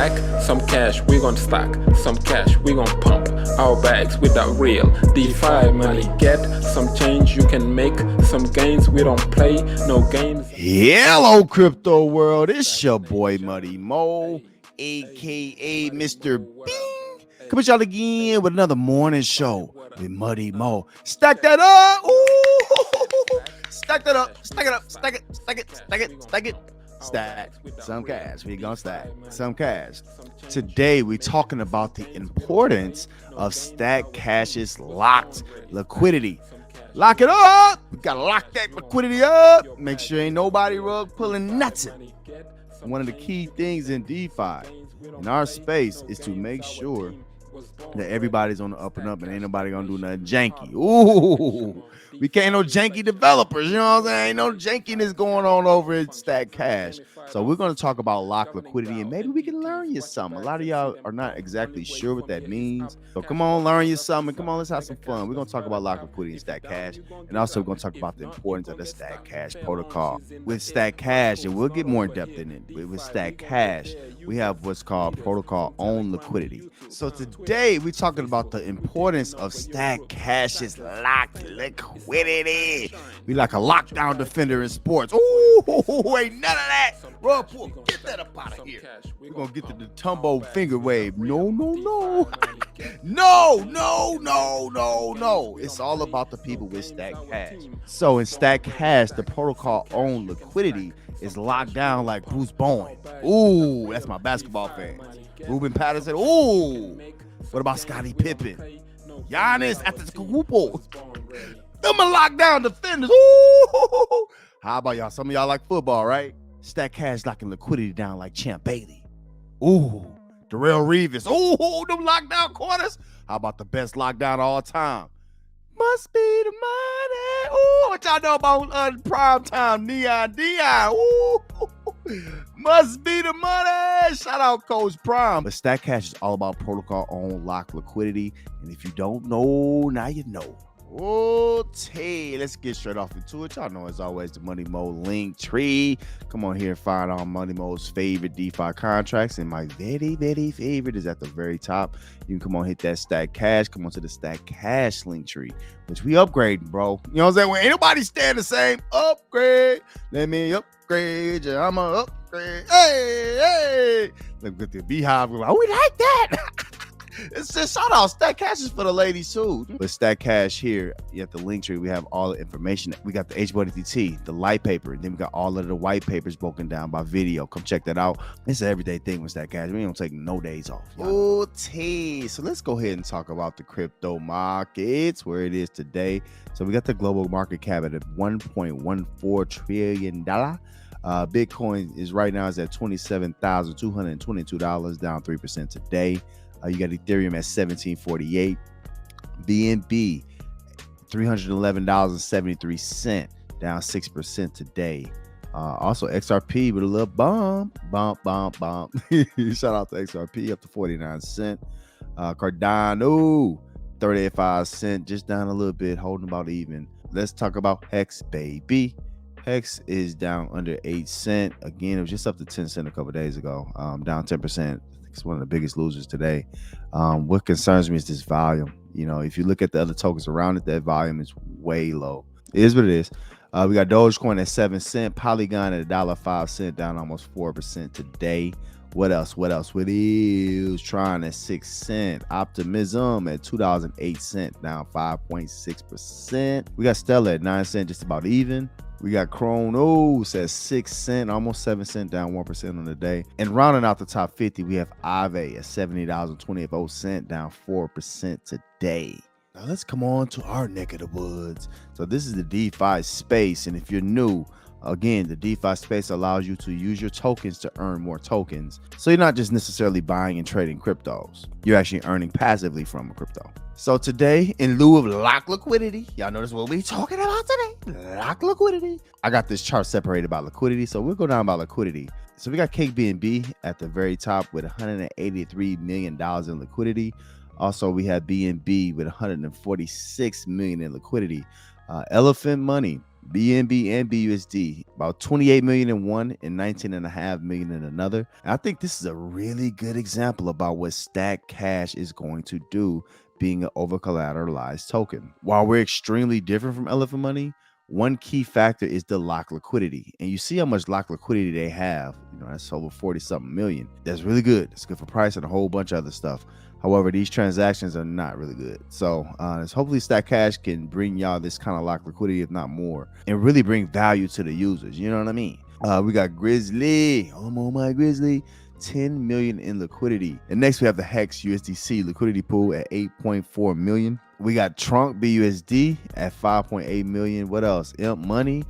stack some cash, we gon' stack some cash, we gon' pump our bags with that real DeFi money. Get some change, you can make some gains. We don't play no games. Hello, crypto world. It's your boy Muddy Mo, aka Mr. Bing. Come at y'all again with another morning show with Muddy Mo. Stack that up. Ooh. Stack that up. Stack it up. Stack it. Stack it. Stack it. Stack it. Stack some cash. We gonna stack some cash. Today we're talking about the importance of Stack Cash's locked liquidity. Lock it up. We gotta lock that liquidity up. Make sure ain't nobody rug pulling nothing. One of the key things in DeFi in our space is to make sure that everybody's on the up and up and ain't nobody gonna do nothing janky. Ooh, we can't no janky developers, you know what I'm saying? Ain't no jankiness going on over at Stack Cash. So we're gonna talk about locked liquidity and maybe we can learn you something. A lot of y'all are not exactly sure what that means. So come on, learn you something. Come on, let's have some fun. We're gonna talk about locked liquidity and Stack Cash, and also we're gonna talk about the importance of the Stack Cash protocol. With Stack Cash, and we'll get more in depth in it. With Stack Cash, we have what's called protocol owned liquidity. So today we're talking about the importance of Stack Cash's locked liquidity. We like a lockdown defender in sports. Ooh, ain't none of that. Rug pull, get that up out of here. We're gonna get to the tumbo finger wave. No. No. It's all about the people with Stack Cash. So in Stack Cash, the protocol owned liquidity is locked down like Bruce Bowen. Ooh, that's my basketball fans. Ruben Patterson. Ooh. What about Scottie Pippen? Giannis Antetokounmpo. Them are lockdown defenders. Ooh. How about y'all? Some of y'all like football, right? Stack Cash locking liquidity down like Champ Bailey. Ooh. Darrell Reeves. Ooh, them lockdown corners. How about the best lockdown of all time? Must be the money. Ooh, what y'all know about prime time Neon Dion? Ooh. Must be the money. Shout out Coach Prime. But Stack Cash is all about protocol on lock liquidity. And if you don't know, now you know. Okay, let's get straight off into it. Y'all know, as always, the Money Mo link tree. Come on here and find all Money Mo's favorite DeFi contracts. And my very, very favorite is at the very top. You can come on, hit that Stack Cash. Come on to the Stack Cash link tree, which we upgrading, bro. You know what I'm saying? When ain't nobody staying the same. Upgrade. Let me upgrade you. I'm a upgrade. Hey. Look at the beehive. We like that. It's just shout out. Stack Cash is for the ladies too. But Stack Cash here at the link tree, we have all the information. We got the HBONGT, the light paper, and then we got all of the white papers broken down by video. Come check that out. It's an everyday thing with Stack Cash. We don't take no days off. Okay, so let's go ahead and talk about the crypto markets, where it is today. So we got the global market cap at $1.14 trillion. Bitcoin is right now is at $27,222, down 3% today. You got Ethereum at $17.48. BNB $311.73, down 6% today. Also XRP with a little bump. Shout out to XRP up to 49 cents. Cardano 35 cents, just down a little bit, holding about even. Let's talk about Hex, baby. Hex is down under 8 cents. Again, it was just up to 10 cents a couple days ago, down 10%. It's one of the biggest losers today. What concerns me is this volume. You know, if you look at the other tokens around it, that volume is way low. It is what it is. We got Dogecoin at 7 cents, Polygon at $1.05, down almost 4% today. What else? What is Tron at 6 cents, Optimism at $2.08, down 5.6%. We got Stellar at 9 cents, just about even. We got Chronos at 6 cents, almost 7 cents, down 1% on the day. And rounding out the top 50, we have Aave at $70.28, down 4% today. Now let's come on to our neck of the woods. So this is the DeFi space, and if you're new, again, the DeFi space allows you to use your tokens to earn more tokens. So you're not just necessarily buying and trading cryptos. You're actually earning passively from a crypto. So today, in lieu of locked liquidity, y'all notice what we're talking about today, locked liquidity. I got this chart separated by liquidity, so we'll go down by liquidity. So we got KBNB at the very top with $183 million in liquidity. Also, we have BNB with $146 million in liquidity. Elephant Money BNB and BUSD, about 28 million in one and 19.5 million in another. And I think this is a really good example about what Stack Cash is going to do, being an over collateralized token. While we're extremely different from Elephant Money, one key factor is the locked liquidity. And you see how much locked liquidity they have. That's over 40 something million. That's really good. It's good for price and a whole bunch of other stuff. However, these transactions are not really good. So hopefully Stack Cash can bring y'all this kind of locked liquidity, if not more, and really bring value to the users. You know what I mean? We got Grizzly. I'm on my Grizzly. 10 million in liquidity. And next we have the Hex USDC liquidity pool at 8.4 million. We got Trunk BUSD at 5.8 million. What else? Imp Money.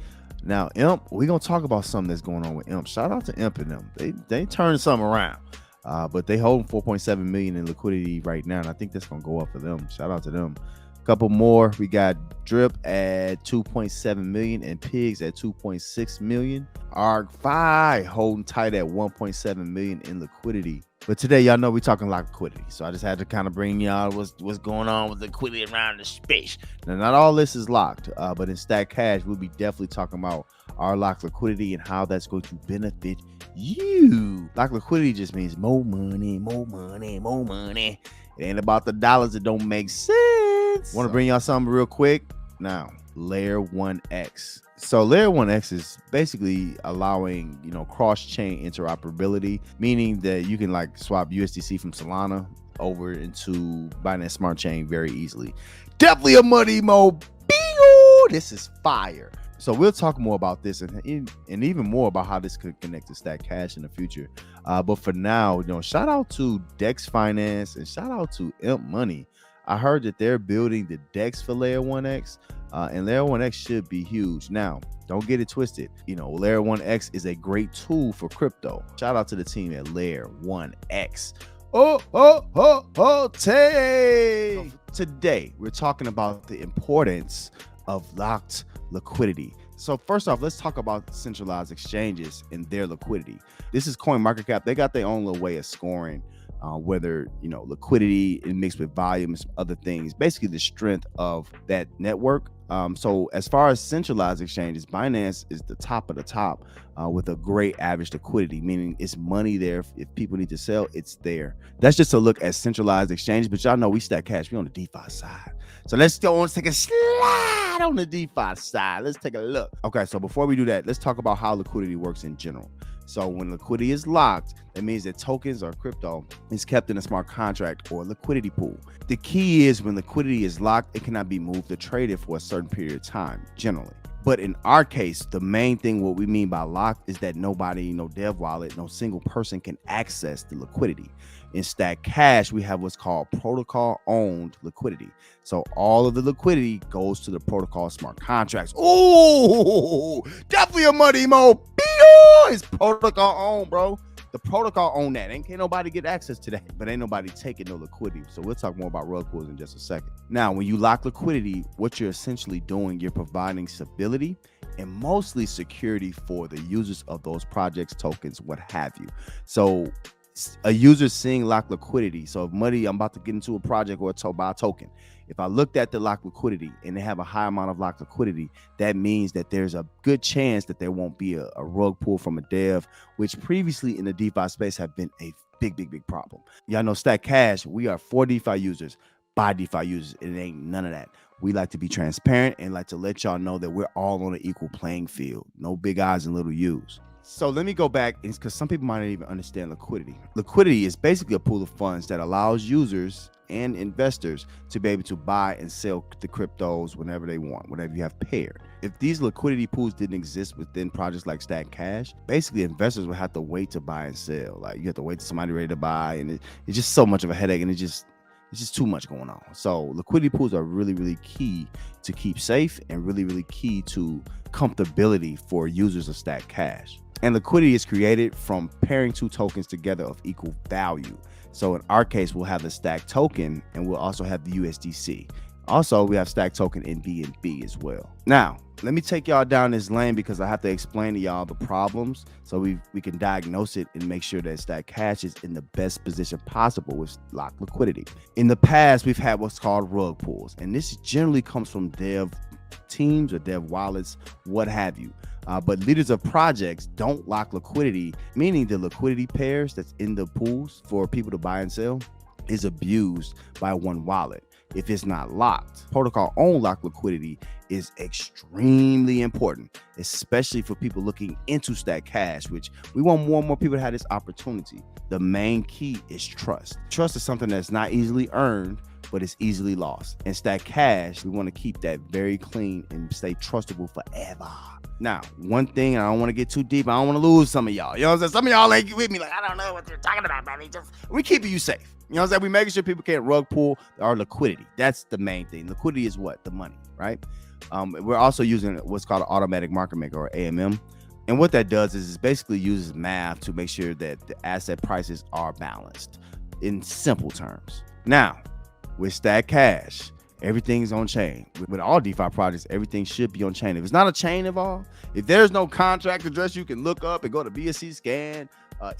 Now Imp, we're gonna talk about something that's going on with Imp. Shout out to Imp and them. They turned something around. But they hold 4.7 million in liquidity right now, and I think that's gonna go up for them. Shout out to them. A couple more. We got Drip at 2.7 million and Pigs at 2.6 million. ARG5 holding tight at 1.7 million in liquidity. But today, y'all know we talking locked liquidity, so I just had to kind of bring y'all what's going on with liquidity around the space. Now, not all this is locked, but in Stack Cash, we'll be definitely talking about our locked liquidity and how that's going to benefit you. Locked liquidity just means more money, more money, more money. It ain't about the dollars that don't make sense. Want to bring y'all something real quick? Now, Layer 1X. So Layer 1X is basically allowing, cross-chain interoperability, meaning that you can like swap USDC from Solana over into Binance Smart Chain very easily. Definitely a money mode. This is fire. So we'll talk more about this and even more about how this could connect to Stack Cash in the future. But for now, shout out to Dex Finance and shout out to Imp Money. I heard that they're building the DEX for Layer 1X, and Layer 1X should be huge. Now, don't get it twisted. Layer 1X is a great tool for crypto. Shout out to the team at Layer 1X. Today, we're talking about the importance of locked liquidity. So first off, let's talk about centralized exchanges and their liquidity. This is CoinMarketCap. They got their own little way of scoring whether liquidity mixed with volume and some other things, basically the strength of that network. So as far as centralized exchanges, Binance is the top of the top with a great average liquidity, meaning it's money there. If people need to sell, it's there. That's just a look at centralized exchanges, but y'all know we Stack Cash. We on the DeFi side. So let's go on, take a slide on the DeFi side. Let's take a look. Okay, so before we do that, let's talk about how liquidity works in general. So when liquidity is locked, that means that tokens or crypto is kept in a smart contract or liquidity pool. The key is when liquidity is locked, it cannot be moved or traded for a certain period of time, generally. But in our case, the main thing, what we mean by locked, is that nobody, no dev wallet, no single person can access the liquidity. In Stack Cash, we have what's called protocol-owned liquidity. So all of the liquidity goes to the protocol smart contracts. Oh, definitely a money mode. It's protocol-owned, bro. The protocol own that. Can't nobody get access to that, but ain't nobody taking no liquidity. So we'll talk more about rug pools in just a second. Now, when you lock liquidity, what you're essentially doing, you're providing stability and mostly security for the users of those projects, tokens, what have you. So a user seeing locked liquidity. So if money, I'm about to get into a project or buy a token. If I looked at the locked liquidity and they have a high amount of locked liquidity, that means that there's a good chance that there won't be a rug pull from a dev, which previously in the DeFi space have been a big problem. Y'all know Stack Cash, we are for DeFi users, by DeFi users. It ain't none of that. We like to be transparent and like to let y'all know that we're all on an equal playing field. No big eyes and little U's. So let me go back, because some people might not even understand liquidity. Liquidity is basically a pool of funds that allows users and investors to be able to buy and sell the cryptos whenever they want, whenever you have paired. If these liquidity pools didn't exist within projects like Stack Cash, basically investors would have to wait to buy and sell. Like you have to wait till somebody ready to buy, and it's just so much of a headache, and it's just too much going on. So liquidity pools are really key to keep safe and really key to comfortability for users of Stack Cash. And liquidity is created from pairing two tokens together of equal value. So in our case, we'll have the Stack token and we'll also have the USDC. Also, we have Stack token in BNB as well. Now, let me take y'all down this lane because I have to explain to y'all the problems so we can diagnose it and make sure that Stack Cash is in the best position possible with locked liquidity. In the past, we've had what's called rug pulls, and this generally comes from dev teams or dev wallets, what have you. But leaders of projects don't lock liquidity, meaning the liquidity pairs that's in the pools for people to buy and sell is abused by one wallet if it's not locked. Protocol owned locked liquidity is extremely important, especially for people looking into Stack Cash, which we want more and more people to have this opportunity. The main key is trust. Trust is something that's not easily earned, but it's easily lost. And Stack Cash, we want to keep that very clean and stay trustable forever. Now, one thing, I don't want to get too deep. I don't want to lose some of y'all. You know what I'm saying? Some of y'all ain't with me like, I don't know what they're talking about, man. We keeping you safe. You know what I'm saying? We making sure people can't rug pull our liquidity. That's the main thing. Liquidity is what? The money, right? We're also using what's called an automatic market maker, or AMM. And what that does is it basically uses math to make sure that the asset prices are balanced in simple terms. Now, with Stack Cash, everything's on chain. With all DeFi projects, everything should be on chain. If it's not a chain involved, if there's no contract address you can look up and go to BSC scan,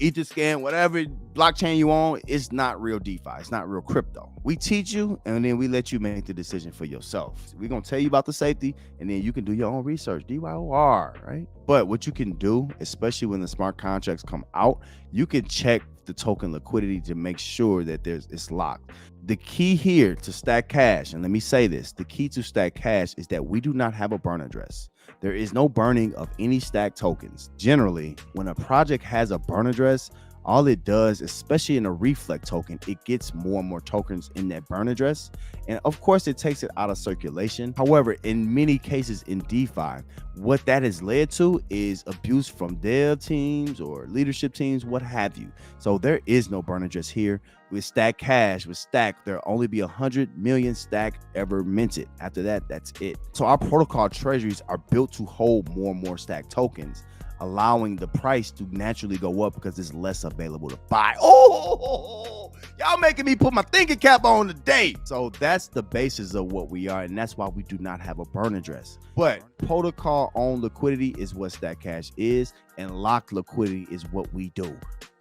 Etherscan, whatever blockchain you own, it's not real DeFi. It's not real crypto. We teach you, and then we let you make the decision for yourself. We're going to tell you about the safety, and then you can do your own research, DYOR, right? But what you can do, especially when the smart contracts come out, you can check the token liquidity to make sure that it's locked. The key here to Stack Cash, and let me say this, the key to Stack Cash is that we do not have a burn address. There is no burning of any stack tokens. Generally, when a project has a burn address, all it does, especially in a reflect token, it gets more and more tokens in that burn address. And of course, it takes it out of circulation. However, in many cases in DeFi, what that has led to is abuse from dev teams or leadership teams, what have you. So there is no burn address here. With Stack Cash, with Stack, there'll only be 100 million Stack ever minted. After that, that's it. So our protocol treasuries are built to hold more and more Stack tokens, allowing the price to naturally go up because there's less available to buy. Oh, y'all making me put my thinking cap on today. So that's the basis of what we are, and that's why we do not have a burn address. But protocol owned liquidity is what Stack Cash is, and locked liquidity is what we do.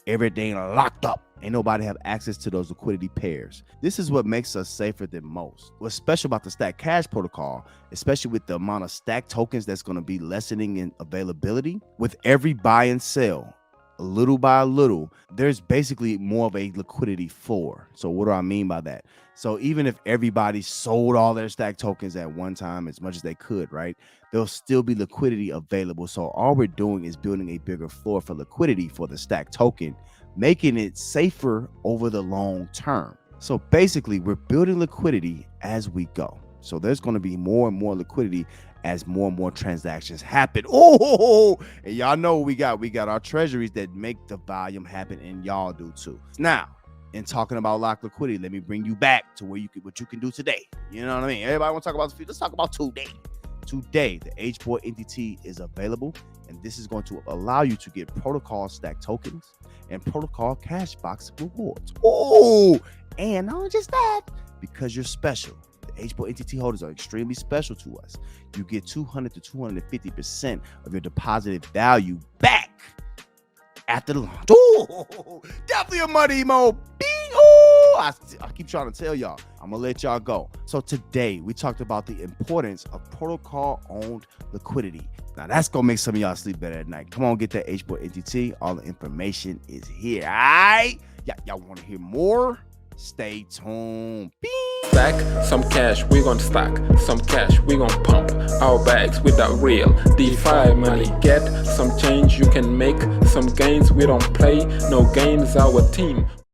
Everything locked up. Ain't nobody have access to those liquidity pairs. This is what makes us safer than most. What's special about the Stack Cash protocol, especially with the amount of stack tokens that's going to be lessening in availability, with every buy and sell, little by little, there's basically more of a liquidity floor. So what do I mean by that? So even if everybody sold all their stack tokens at one time, as much as they could, right, there'll still be liquidity available. So all we're doing is building a bigger floor for liquidity for the stack token, making it safer over the long term. So basically, we're building liquidity as we go. So there's going to be more and more liquidity as more and more transactions happen. Oh, and y'all know we got our treasuries that make the volume happen, and y'all do too. Now, in talking about locked liquidity, let me bring you back to what you can do today. You know what I mean? Everybody want to talk about the future. Let's talk about today. Today, the HBONGT is available, and this is going to allow you to get protocol stack tokens and protocol cash box rewards. Oh, and not just that, because you're special. The HBONGT holders are extremely special to us. You get 200 to 250% of your deposited value back after the launch. Oh, definitely a money emo. I keep trying to tell y'all. I'm gonna let y'all go. So today we talked about the importance of protocol owned liquidity. Now that's gonna make some of y'all sleep better at night. Come on, get that HBONGT. All the information is here. All right, y'all want to hear more? Stay tuned. Stack some cash, we gon' stack some cash, we gon' pump our bags with that real DeFi money. Get some change, you can make some gains. We don't play no games, our team